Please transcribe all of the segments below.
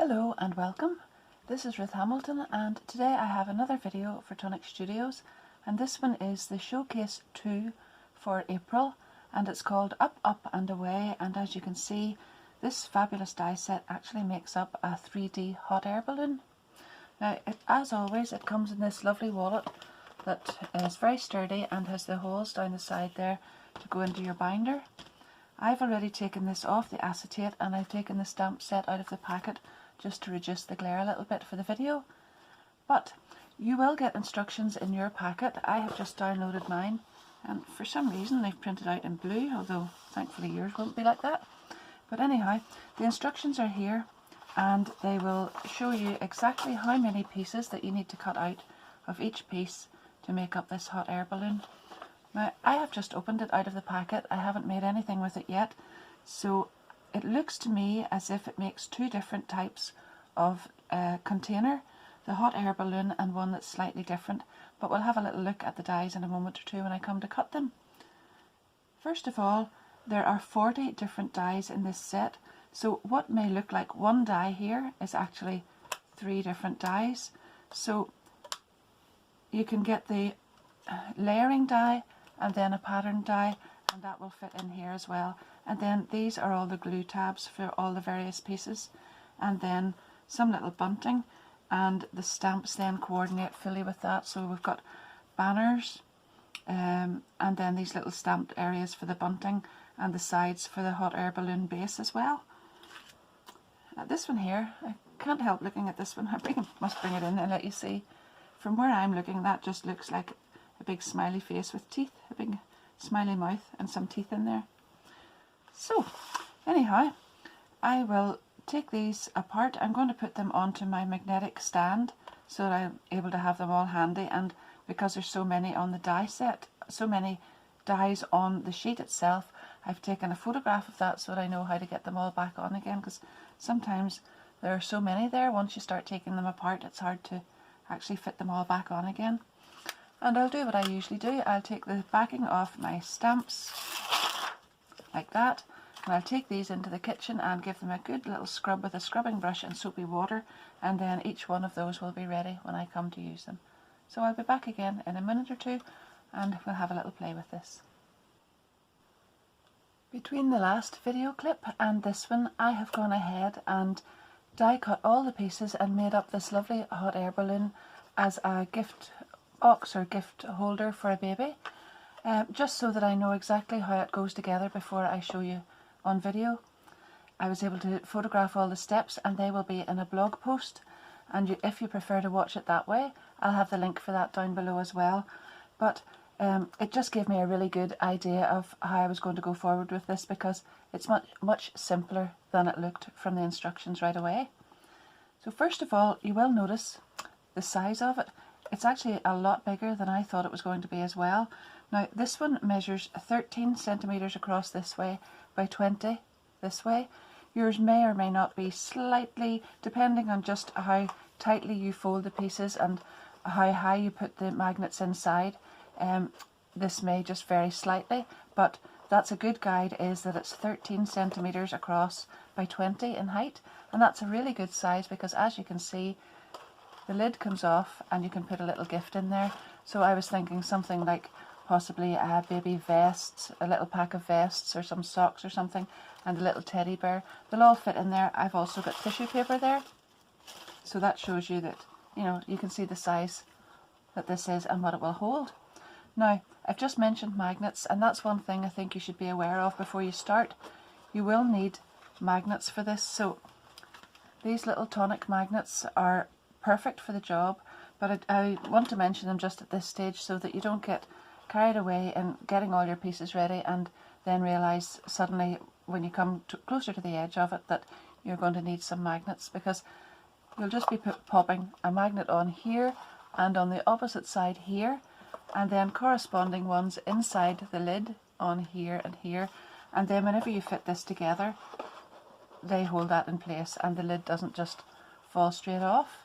Hello and welcome. This is Ruth Hamilton and today I have another video for Tonic Studios, and this one is the Showcase 2 for April and it's called Up, Up and Away, and as you can see this fabulous die set actually makes up a 3D hot air balloon. Now as always it comes in this lovely wallet that is very sturdy and has the holes down the side there to go into your binder. I've already taken this off the acetate and I've taken the stamp set out of the packet just to reduce the glare a little bit for the video. But you will get instructions in your packet. I have just downloaded mine and for some reason they've printed out in blue, although thankfully yours won't be like that. But anyhow, the instructions are here and they will show you exactly how many pieces that you need to cut out of each piece to make up this hot air balloon. Now I have just opened it out of the packet. I haven't made anything with it yet, so it looks to me as if it makes two different types of container, the hot air balloon and one that's slightly different, but we'll have a little look at the dies in a moment or two when I come to cut them. First of all, there are 40 different dies in this set, so what may look like one die here is actually 3 different dies. So you can get the layering die and then a pattern die, and that will fit in here as well. And then these are all the glue tabs for all the various pieces, and then some little bunting, and the stamps then coordinate fully with that. So we've got banners and then these little stamped areas for the bunting and the sides for the hot air balloon base as well. This one here, I can't help looking at this one. I must bring it in and let you see. From where I'm looking, that just looks like a big smiley face with teeth, a big smiley mouth and some teeth in there. So anyhow, I will take these apart. I'm going to put them onto my magnetic stand so that I'm able to have them all handy, and because there's so many on the die set, so many dies on the sheet itself, I've taken a photograph of that so that I know how to get them all back on again, because sometimes there are so many there, once you start taking them apart it's hard to actually fit them all back on again. And I'll do what I usually do. I'll take the backing off my stamps like that, and I'll take these into the kitchen and give them a good little scrub with a scrubbing brush and soapy water, and then each one of those will be ready when I come to use them. So I'll be back again in a minute or two and we'll have a little play with this. Between the last video clip and this one I have gone ahead and die cut all the pieces and made up this lovely hot air balloon as a gift box or gift holder for a baby, just so that I know exactly how it goes together before I show you on video. I was able to photograph all the steps and they will be in a blog post, and if you prefer to watch it that way I'll have the link for that down below as well. But it just gave me a really good idea of how I was going to go forward with this, because it's much simpler than it looked from the instructions right away. So first of all, you will notice the size of it. It's actually a lot bigger than I thought it was going to be as well. Now this one measures 13 centimeters across this way by 20 this way. Yours may or may not be slightly, depending on just how tightly you fold the pieces and how high you put the magnets inside. This may just vary slightly, but that's a good guide, is that it's 13 centimeters across by 20 in height, and that's a really good size because as you can see the lid comes off and you can put a little gift in there. So I was thinking something like possibly a baby vest, a little pack of vests or some socks or something, and a little teddy bear. They'll all fit in there. I've also got tissue paper there, so that shows you that, you know, you can see the size that this is and what it will hold. Now I've just mentioned magnets, and that's one thing I think you should be aware of before you start. You will need magnets for this, so these little Tonic magnets are perfect for the job, but I want to mention them just at this stage so that you don't get carried away in getting all your pieces ready and then realise suddenly when you come closer to the edge of it that you're going to need some magnets, because you'll just be popping a magnet on here and on the opposite side here, and then corresponding ones inside the lid on here and here, and then whenever you fit this together they hold that in place and the lid doesn't just fall straight off.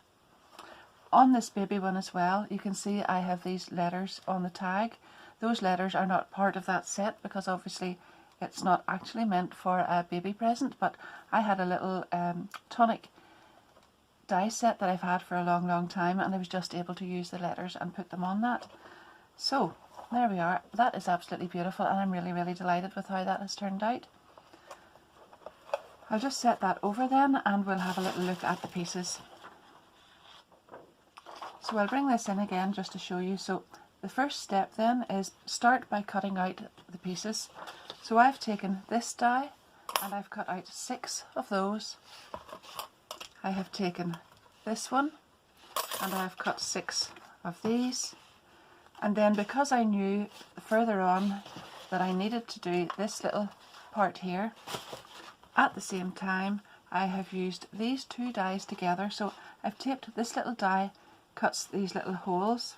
On this baby one as well, you can see I have these letters on the tag. Those letters are not part of that set because obviously it's not actually meant for a baby present, but I had a little Tonic die set that I've had for a long time, and I was just able to use the letters and put them on that. So there we are. That is absolutely beautiful, and I'm really delighted with how that has turned out. I'll just set that over then, and we'll have a little look at the pieces. So I'll bring this in again just to show you. So the first step then is start by cutting out the pieces. So I've taken this die and I've cut out 6 of those. I have taken this one and I've cut 6 of these. And then because I knew further on that I needed to do this little part here, at the same time I have used these 2 dies together. So I've taped this little die, cuts these little holes.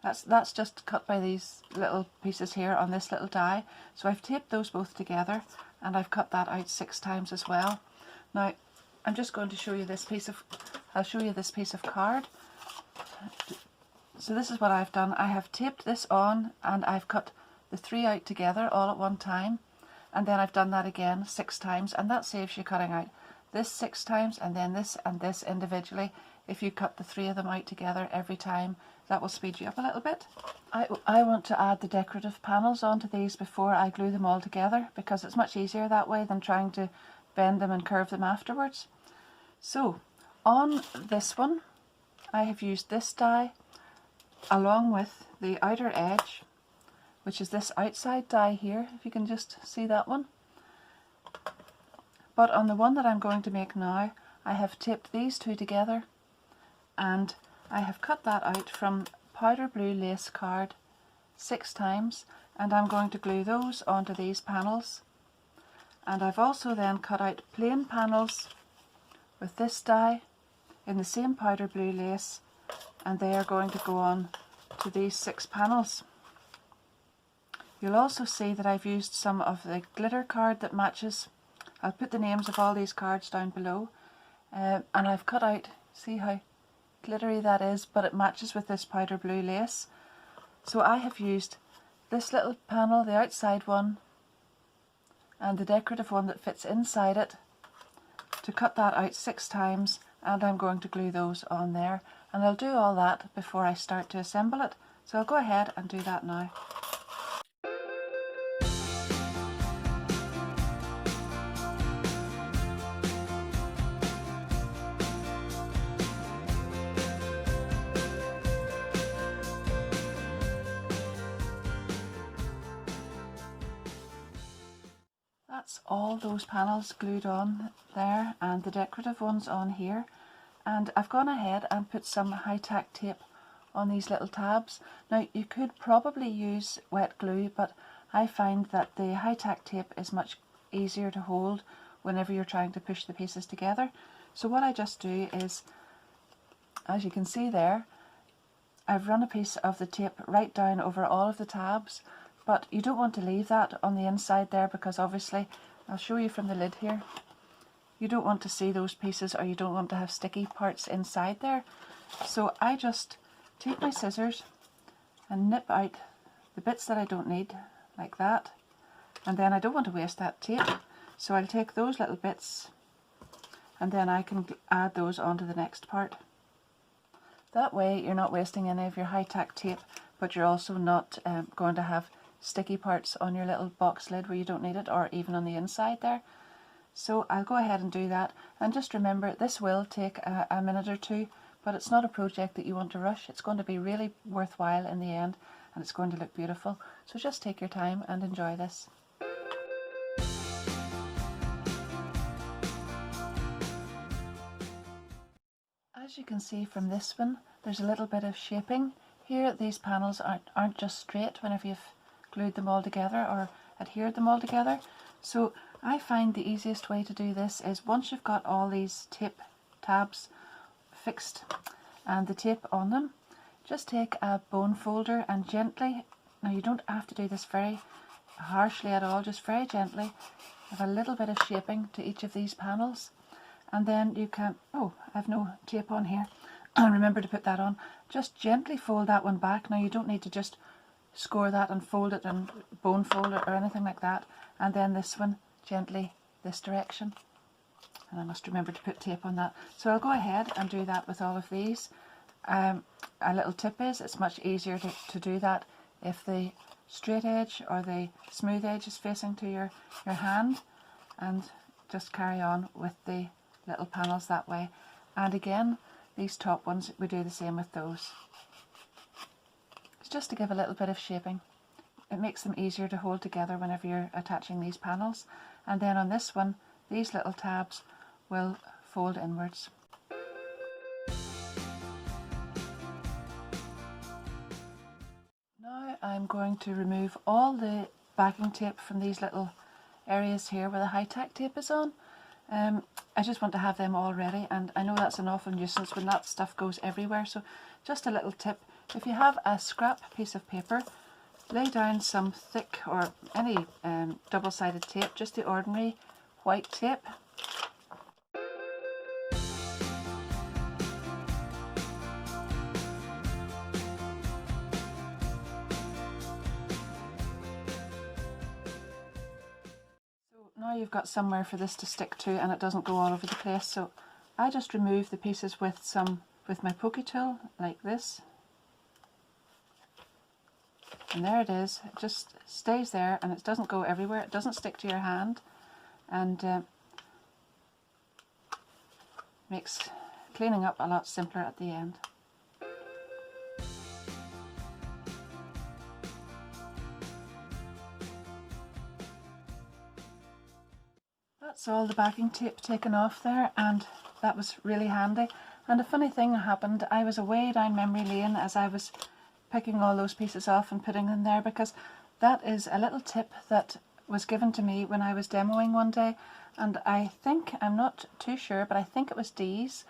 That's just cut by these little pieces here on this little die. So I've taped those both together and I've cut that out 6 times as well. Now I'm just going to show you this piece of, I'll show you this piece of card. So this is what I've done. I have taped this on and I've cut the 3 out together all at one time, and then I've done that again 6 times, and that saves you cutting out this 6 times and then this and this individually. If you cut the 3 of them out together every time, that will speed you up a little bit. I want to add the decorative panels onto these before I glue them all together, because it's much easier that way than trying to bend them and curve them afterwards. So on this one I have used this die along with the outer edge, which is this outside die here, if you can just see that one. But on the one that I'm going to make now, I have taped these 2 together, and I have cut that out from powder blue lace card 6 times, and I'm going to glue those onto these panels. And I've also then cut out plain panels with this die in the same powder blue lace, and they are going to go on to these 6 panels. You'll also see that I've used some of the glitter card that matches. I'll put the names of all these cards down below, and I've cut out, see how glittery that is, but it matches with this powder blue lace. So I have used this little panel, the outside one, and the decorative one that fits inside it, to cut that out 6 times, and I'm going to glue those on there, and I'll do all that before I start to assemble it. So I'll go ahead and do that now. That's all those panels glued on there, and the decorative ones on here, and I've gone ahead and put some high-tack tape on these little tabs. Now you could probably use wet glue, but I find that the high-tack tape is much easier to hold whenever you're trying to push the pieces together. So what I just do is, as you can see there, I've run a piece of the tape right down over all of the tabs. But you don't want to leave that on the inside there, because obviously, I'll show you from the lid here, you don't want to see those pieces, or you don't want to have sticky parts inside there. So I just take my scissors and nip out the bits that I don't need, like that. And then I don't want to waste that tape, so I'll take those little bits and then I can add those onto the next part. That way you're not wasting any of your high-tack tape, but you're also not going to have sticky parts on your little box lid where you don't need it, or even on the inside there. So I'll go ahead and do that, and just remember this will take a minute or 2, but it's not a project that you want to rush. It's going to be really worthwhile in the end, and it's going to look beautiful. So just take your time and enjoy this. As you can see from this one, there's a little bit of shaping here. These panels aren't just straight whenever you've glued them all together or adhered them all together. So I find the easiest way to do this is, once you've got all these tape tabs fixed and the tape on them, just take a bone folder and gently, now you don't have to do this very harshly at all, just very gently, have a little bit of shaping to each of these panels, and then you can, oh, I've no tape on here, remember to put that on. Just gently fold that one back. Now you don't need to just score that and fold it and bone fold it or anything like that. And then this one gently this direction. and I must remember to put tape on that. So I'll go ahead and do that with all of these. A little tip is it's much easier to do that if the straight edge or the smooth edge is facing to your hand, and just carry on with the little panels that way. And again, these top ones, we do the same with those. It's just to give a little bit of shaping. It makes them easier to hold together whenever you're attaching these panels. And then on this one, these little tabs will fold inwards. Now I'm going to remove all the backing tape from these little areas here where the high-tack tape is on. I just want to have them all ready, and I know that's an awful nuisance when that stuff goes everywhere, so just a little tip. If you have a scrap piece of paper, lay down some thick or any double-sided tape, just the ordinary white tape. Now you've got somewhere for this to stick to and it doesn't go all over the place, so I just remove the pieces with my pokey tool like this, and there it is. It just stays there and it doesn't go everywhere, it doesn't stick to your hand, and makes cleaning up a lot simpler at the end. That's all the backing tape taken off there, and that was really handy. And a funny thing happened. I was away down memory lane as I was picking all those pieces off and putting them there, because that is a little tip that was given to me when I was demoing one day, and I think, I'm not too sure, but I think it was Dee's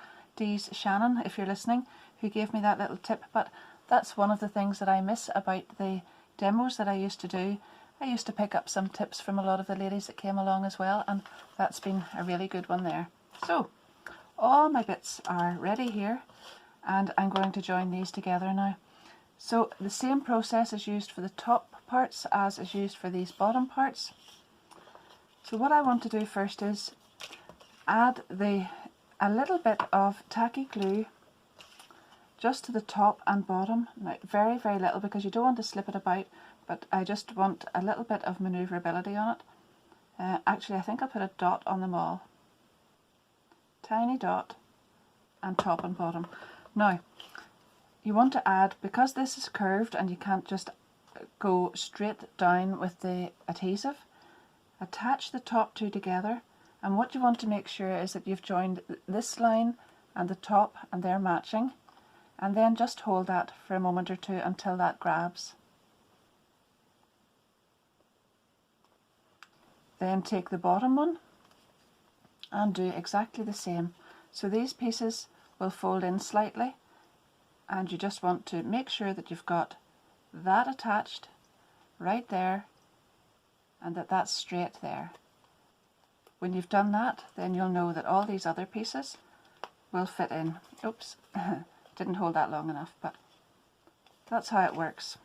Shannon, if you're listening, who gave me that little tip. But that's one of the things that I miss about the demos that I used to do. I used to pick up some tips from a lot of the ladies that came along as well, and that's been a really good one there. So all my bits are ready here, and I'm going to join these together now. So the same process is used for the top parts as is used for these bottom parts. So what I want to do first is add a little bit of tacky glue just to the top and bottom. Now, very, very little, because you don't want to slip it about, but I just want a little bit of manoeuvrability on it. Actually, I think I'll put a dot on them all. Tiny dot, and top and bottom. Now, you want to add, because this is curved and you can't just go straight down with the adhesive, attach the top two together, and what you want to make sure is that you've joined this line and the top and they're matching, and then just hold that for a moment or two until that grabs. Then take the bottom one and do exactly the same. So these pieces will fold in slightly, and you just want to make sure that you've got that attached right there and that that's straight there. When you've done that, then you'll know that all these other pieces will fit in. Oops, didn't hold that long enough, but that's how it works.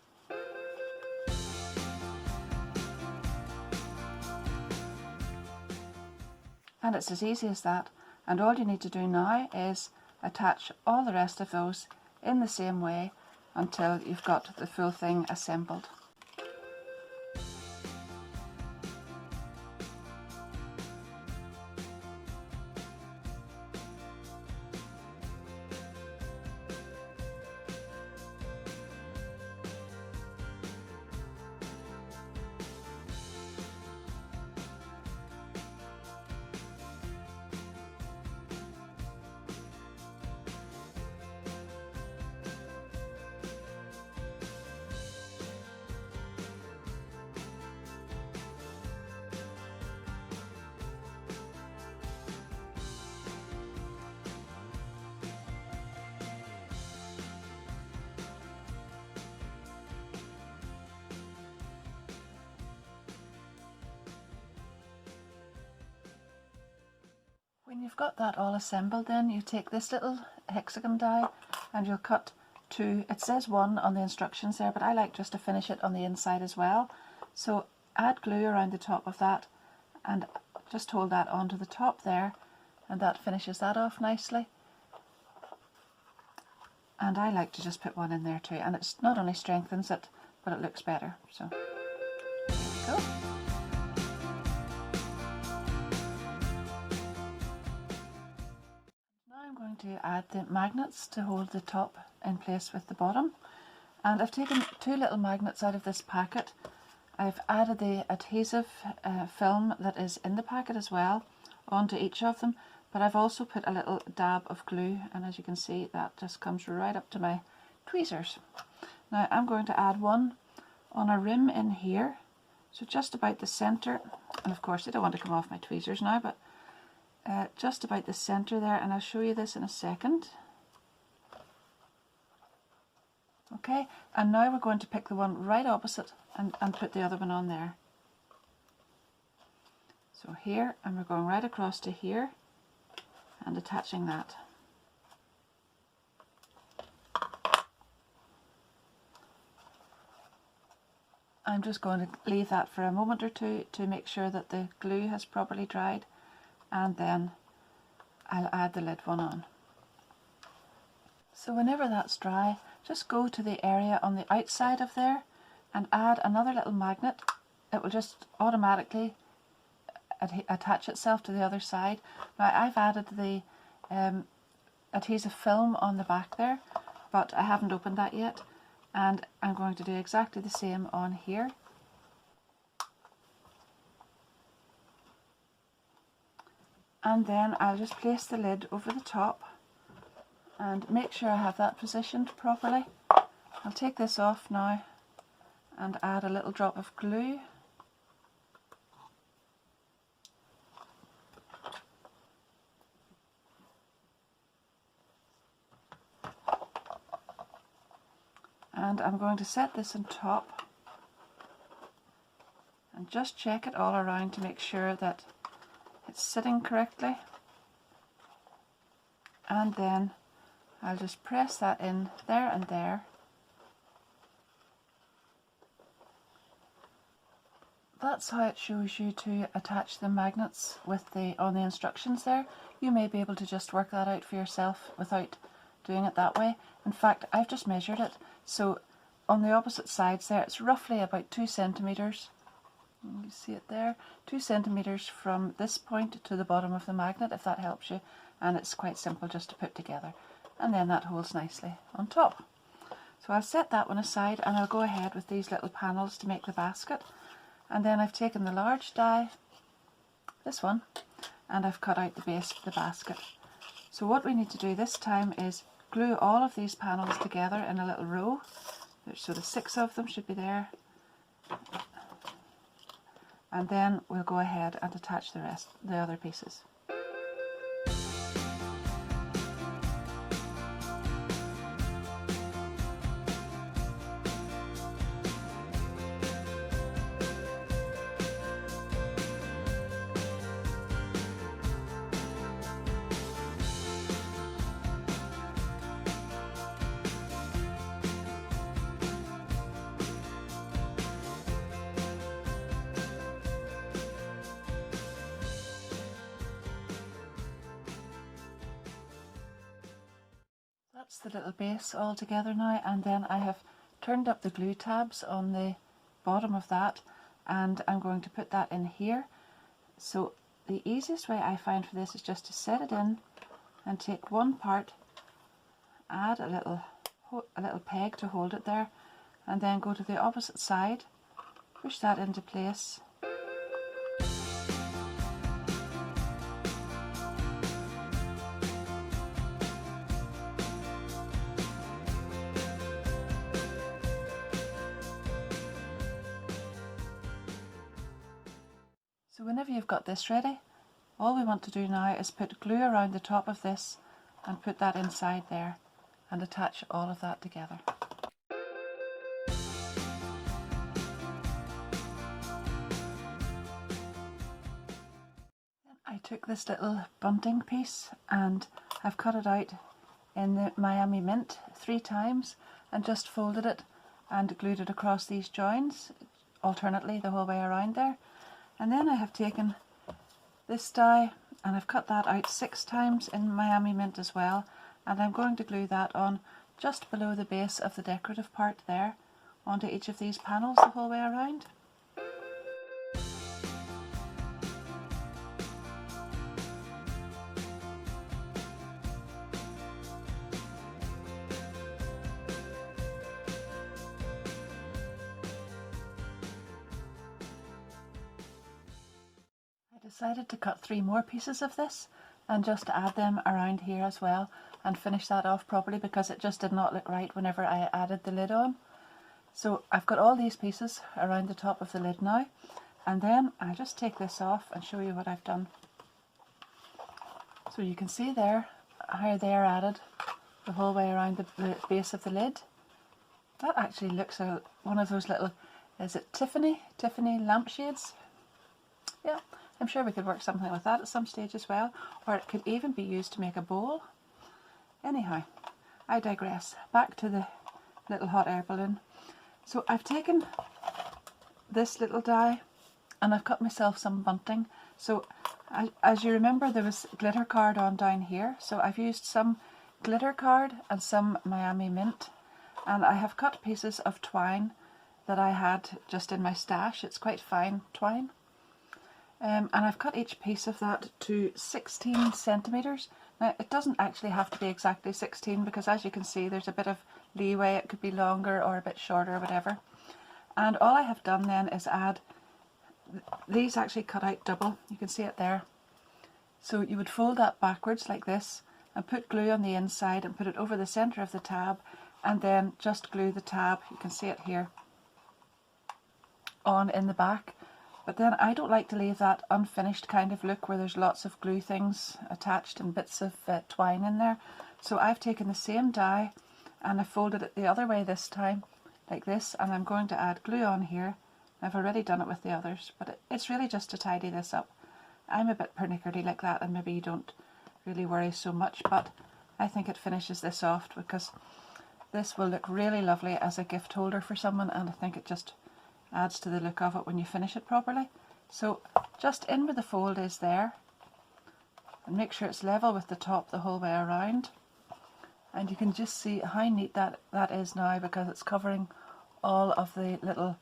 And it's as easy as that, and all you need to do now is attach all the rest of those in the same way until you've got the full thing assembled. When you've got that all assembled, then you take this little hexagon die and you'll cut two. It says one on the instructions there, but I like just to finish it on the inside as well. So add glue around the top of that and just hold that onto the top there, and that finishes that off nicely. And I like to just put one in there too, and it's not only strengthens it, but it looks better. So there we go. Now I'm going to add the magnets to hold the top in place with the bottom. And I've taken 2 little magnets out of this packet. I've added the adhesive film that is in the packet as well onto each of them, but I've also put a little dab of glue, and as you can see that just comes right up to my tweezers. Now I'm going to add one on a rim in here, so just about the centre, and of course I don't want to come off my tweezers now, but just about the centre there, and I'll show you this in a second. Okay, and now we're going to pick the one right opposite and put the other one on there. So here, and we're going right across to here and attaching that. I'm just going to leave that for a moment or two to make sure that the glue has properly dried, and then I'll add the lid one on. So whenever that's dry, just go to the area on the outside of there and add another little magnet. It will just automatically attach itself to the other side. Now I've added the adhesive film on the back there, but I haven't opened that yet, and I'm going to do exactly the same on here. And then I'll just place the lid over the top and make sure I have that positioned properly. I'll take this off now and add a little drop of glue. And I'm going to set this on top and just check it all around to make sure that it's sitting correctly. And then I'll just press that in there and there. That's how it shows you to attach the magnets with on the instructions there. You may be able to just work that out for yourself without doing it that way. In fact, I've just measured it, so on the opposite sides there it's roughly about 2 centimeters. You see it there, 2 centimeters from this point to the bottom of the magnet, if that helps you, and it's quite simple just to put together, and then that holds nicely on top. So I'll set that one aside, and I'll go ahead with these little panels to make the basket. And then I've taken the large die, this one, and I've cut out the base of the basket. So what we need to do this time is glue all of these panels together in a little row. So the 6 of them should be there. And then we'll go ahead and attach the other pieces. That's the little base all together now, and then I have turned up the glue tabs on the bottom of that, and I'm going to put that in here. So the easiest way I find for this is just to set it in and take one part, add a little peg to hold it there, and then go to the opposite side, push that into place. So whenever you've got this ready, all we want to do now is put glue around the top of this and put that inside there and attach all of that together. I took this little bunting piece and I've cut it out in the Miami Mint 3 times and just folded it and glued it across these joins alternately the whole way around there. And then I have taken this die and I've cut that out 6 times in Miami Mint as well, and I'm going to glue that on just below the base of the decorative part there onto each of these panels the whole way around. I decided to cut 3 more pieces of this and just add them around here as well and finish that off properly, because it just did not look right whenever I added the lid on. So I've got all these pieces around the top of the lid now, and then I just take this off and show you what I've done. So you can see there how they are added the whole way around the base of the lid. That actually looks like one of those little, is it Tiffany lampshades? Yeah, I'm sure we could work something with that at some stage as well, or it could even be used to make a bowl. Anyhow, I digress. Back to the little hot air balloon. So I've taken this little die and I've cut myself some bunting. So as you remember, there was glitter card on down here, so I've used some glitter card and some Miami Mint, and I have cut pieces of twine that I had just in my stash. It's quite fine twine. And I've cut each piece of that to 16 centimetres. Now it doesn't actually have to be exactly 16, because as you can see there's a bit of leeway, it could be longer or a bit shorter or whatever. And all I have done then is add, these actually cut out double, you can see it there. So you would fold that backwards like this and put glue on the inside and put it over the centre of the tab, and then just glue the tab, you can see it here, on in the back. But then I don't like to leave that unfinished kind of look where there's lots of glue things attached and bits of twine in there. So I've taken the same die and I folded it the other way this time, like this, and I'm going to add glue on here. I've already done it with the others, but it's really just to tidy this up. I'm a bit pernickety like that, and maybe you don't really worry so much, but I think it finishes this off, because this will look really lovely as a gift holder for someone, and I think it just adds to the look of it when you finish it properly. So just in where the fold is there, and make sure it's level with the top the whole way around, and you can just see how neat that is now, because it's covering all of the little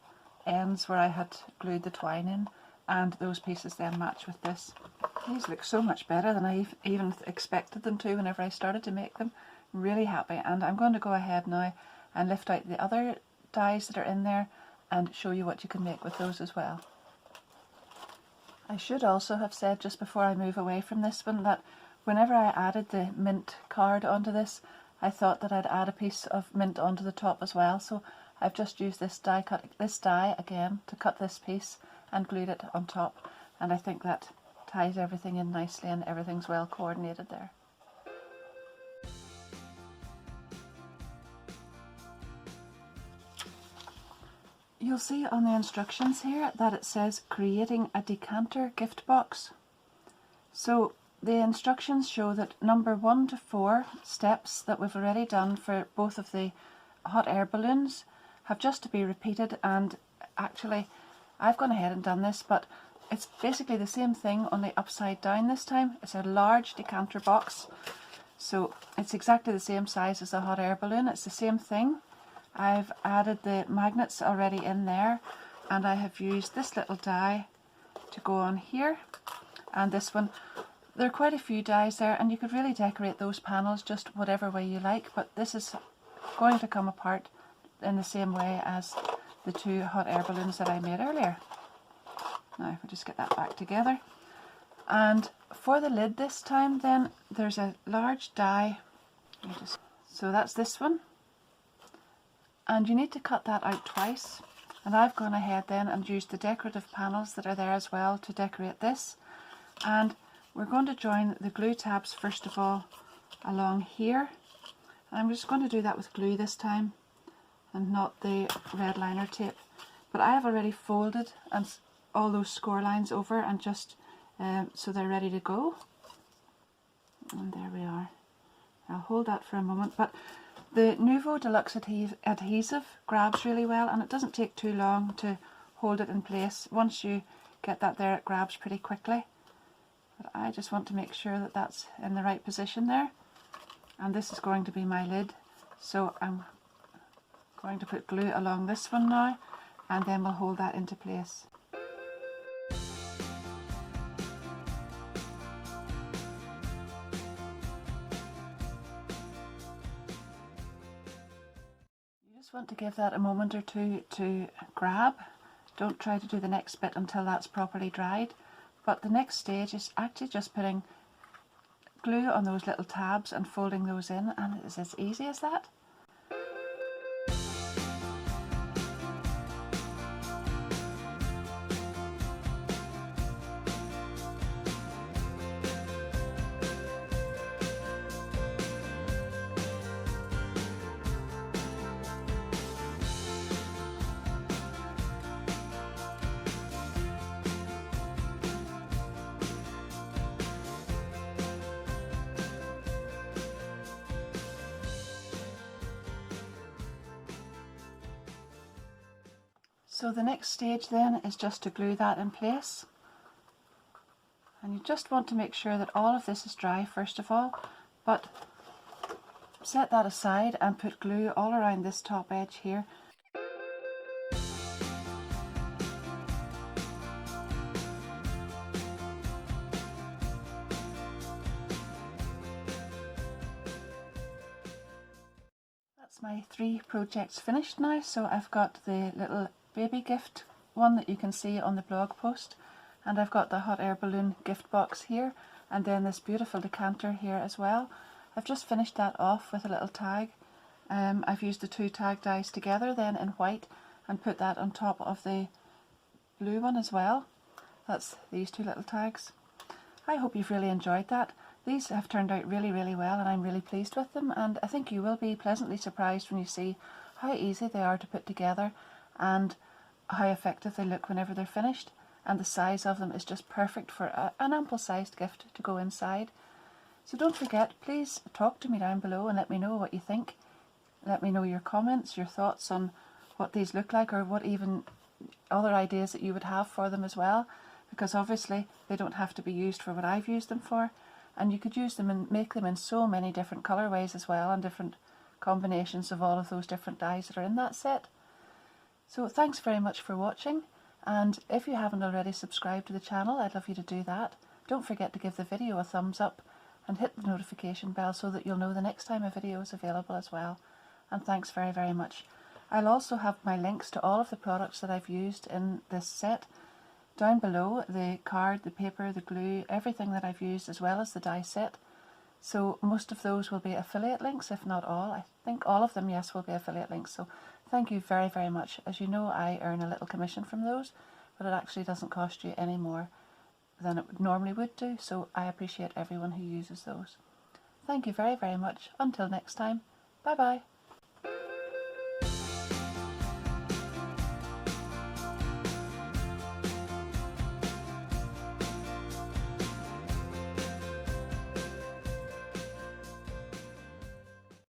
ends where I had glued the twine in, and those pieces then match with this. These look so much better than I even expected them to whenever I started to make them. I'm really happy, and I'm going to go ahead now and lift out the other dies that are in there and show you what you can make with those as well. I should also have said just before I move away from this one that whenever I added the mint card onto this, I thought that I'd add a piece of mint onto the top as well, so I've just used this die again to cut this piece and glued it on top, and I think that ties everything in nicely and everything's well coordinated there. You'll see on the instructions here that it says creating a decanter gift box. So the instructions show that number 1 to 4 steps that we've already done for both of the hot air balloons have just to be repeated, and actually I've gone ahead and done this, but it's basically the same thing, only upside down this time. It's a large decanter box, so it's exactly the same size as the hot air balloon. It's the same thing. I've added the magnets already in there, and I have used this little die to go on here, and this one. There are quite a few dies there, and you could really decorate those panels just whatever way you like, but this is going to come apart in the same way as the 2 hot air balloons that I made earlier. Now if we just get that back together. And for the lid this time then, there's a large die, so that's this one. And you need to cut that out twice, and I've gone ahead then and used the decorative panels that are there as well to decorate this. And we're going to join the glue tabs first of all along here, and I'm just going to do that with glue this time and not the red liner tape. But I have already folded and all those score lines over, and just so they're ready to go. And there we are. I'll hold that for a moment, but the Nuvo Deluxe adhesive grabs really well, and it doesn't take too long to hold it in place. Once you get that there, it grabs pretty quickly. But I just want to make sure that that's in the right position there. And this is going to be my lid, so I'm going to put glue along this one now, and then we'll hold that into place. You just want to give that a moment or two to grab. Don't try to do the next bit until that's properly dried. But the next stage is actually just putting glue on those little tabs and folding those in, and it's as easy as that. So the next stage then is just to glue that in place. And you just want to make sure that all of this is dry first of all, but set that aside and put glue all around this top edge here. That's my 3 projects finished now, so I've got the little baby gift one that you can see on the blog post, and I've got the hot air balloon gift box here, and then this beautiful decanter here as well. I've just finished that off with a little tag. I've used the 2 tag dies together then in white and put that on top of the blue one as well. That's these 2 little tags. I hope you've really enjoyed that. These have turned out really well, and I'm really pleased with them, and I think you will be pleasantly surprised when you see how easy they are to put together and how effective they look whenever they're finished. And the size of them is just perfect for an ample sized gift to go inside. So don't forget, please talk to me down below and let me know what you think. Let me know your comments, your thoughts on what these look like, or what even other ideas that you would have for them as well, because obviously they don't have to be used for what I've used them for, and you could use them and make them in so many different colorways as well, and different combinations of all of those different dyes that are in that set. So thanks very much for watching, and if you haven't already subscribed to the channel, I'd love you to do that. Don't forget to give the video a thumbs up and hit the notification bell so that you'll know the next time a video is available as well. And thanks very much. I'll also have my links to all of the products that I've used in this set down below, the card, the paper, the glue, everything that I've used, as well as the die set. So most of those will be affiliate links, if not all. I think all of them, yes, will be affiliate links. So thank you very much. As you know, I earn a little commission from those, but it actually doesn't cost you any more than it normally would do, so I appreciate everyone who uses those. Thank you very much. Until next time, bye bye.